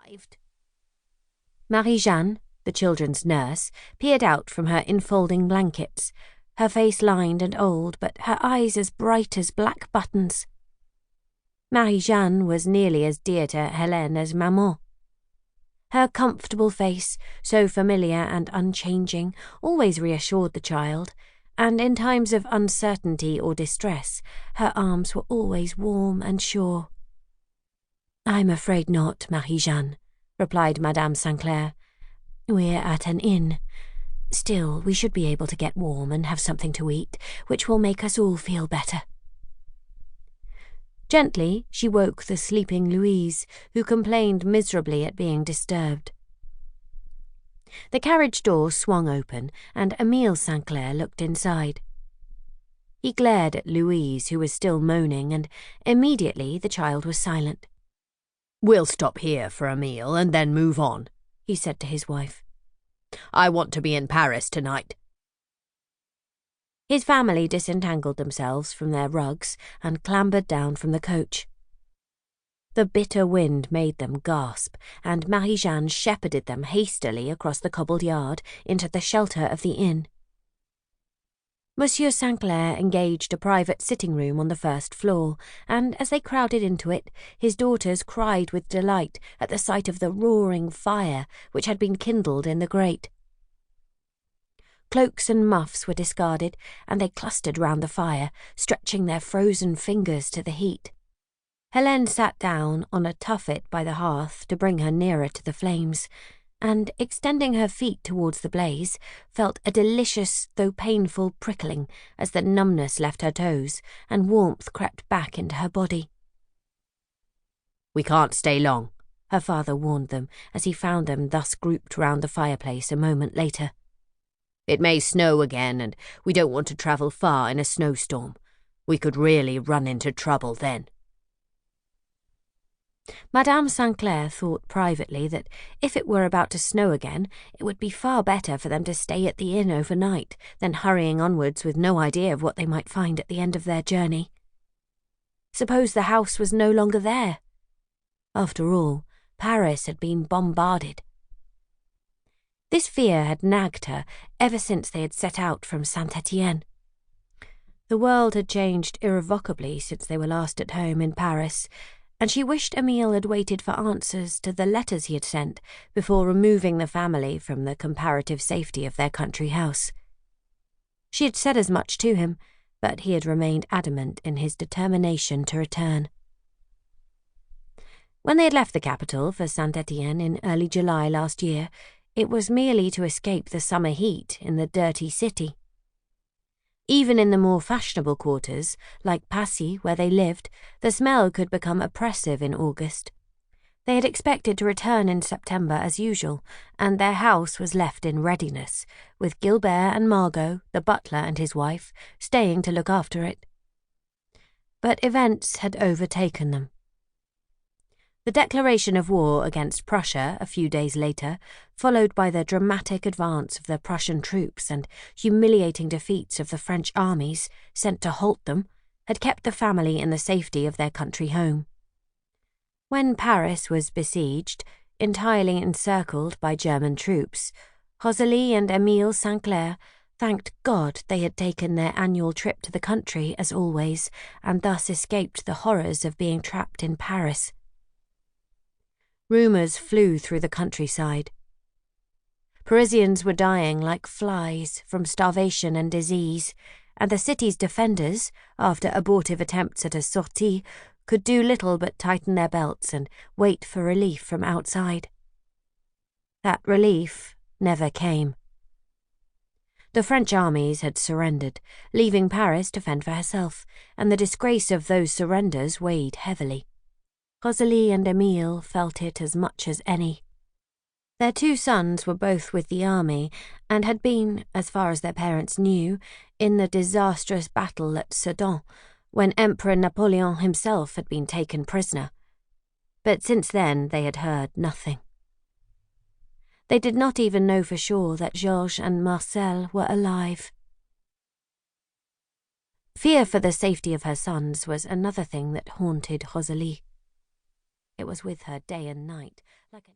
arrived." Marie-Jeanne, the children's nurse, peered out from her enfolding blankets, her face lined and old, but her eyes as bright as black buttons. Marie-Jeanne was nearly as dear to Hélène as Maman. Her comfortable face, so familiar and unchanging, always reassured the child, and in times of uncertainty or distress, her arms were always warm and sure. "I'm afraid not, Marie-Jeanne," replied Madame St Clair. "We're at an inn. Still, we should be able to get warm and have something to eat, which will make us all feel better." Gently, she woke the sleeping Louise, who complained miserably at being disturbed. The carriage door swung open, and Émile St Clair looked inside. He glared at Louise, who was still moaning, and immediately the child was silent. "We'll stop here for a meal and then move on," he said to his wife. "I want to be in Paris tonight." His family disentangled themselves from their rugs and clambered down from the coach. The bitter wind made them gasp, and Marie-Jeanne shepherded them hastily across the cobbled yard into the shelter of the inn. Monsieur St Clair engaged a private sitting-room on the first floor, and as they crowded into it, his daughters cried with delight at the sight of the roaring fire which had been kindled in the grate. Cloaks and muffs were discarded, and they clustered round the fire, stretching their frozen fingers to the heat. Hélène sat down on a tuffet by the hearth to bring her nearer to the flames, and, extending her feet towards the blaze, felt a delicious though painful prickling as the numbness left her toes and warmth crept back into her body. "We can't stay long," her father warned them as he found them thus grouped round the fireplace a moment later. "It may snow again, and we don't want to travel far in a snowstorm. We could really run into trouble then." Madame St Clair thought privately that if it were about to snow again, it would be far better for them to stay at the inn overnight than hurrying onwards with no idea of what they might find at the end of their journey. Suppose the house was no longer there? After all, Paris had been bombarded. This fear had nagged her ever since they had set out from Saint-Étienne. The world had changed irrevocably since they were last at home in Paris, and she wished Émile had waited for answers to the letters he had sent before removing the family from the comparative safety of their country house. She had said as much to him, but he had remained adamant in his determination to return. When they had left the capital for Saint-Étienne in early July last year, it was merely to escape the summer heat in the dirty city. Even in the more fashionable quarters, like Passy, where they lived, the smell could become oppressive in August. They had expected to return in September as usual, and their house was left in readiness, with Gilbert and Margot, the butler and his wife, staying to look after it. But events had overtaken them. The declaration of war against Prussia a few days later, followed by the dramatic advance of the Prussian troops and humiliating defeats of the French armies sent to halt them, had kept the family in the safety of their country home. When Paris was besieged, entirely encircled by German troops, Rosalie and Émile St Clair thanked God they had taken their annual trip to the country as always, and thus escaped the horrors of being trapped in Paris. Rumours flew through the countryside. Parisians were dying like flies from starvation and disease, and the city's defenders, after abortive attempts at a sortie, could do little but tighten their belts and wait for relief from outside. That relief never came. The French armies had surrendered, leaving Paris to fend for herself, and the disgrace of those surrenders weighed heavily. Rosalie and Émile felt it as much as any. Their two sons were both with the army, and had been, as far as their parents knew, in the disastrous battle at Sedan, when Emperor Napoleon himself had been taken prisoner. But since then they had heard nothing. They did not even know for sure that Georges and Marcel were alive. Fear for the safety of her sons was another thing that haunted Rosalie. It was with her day and night,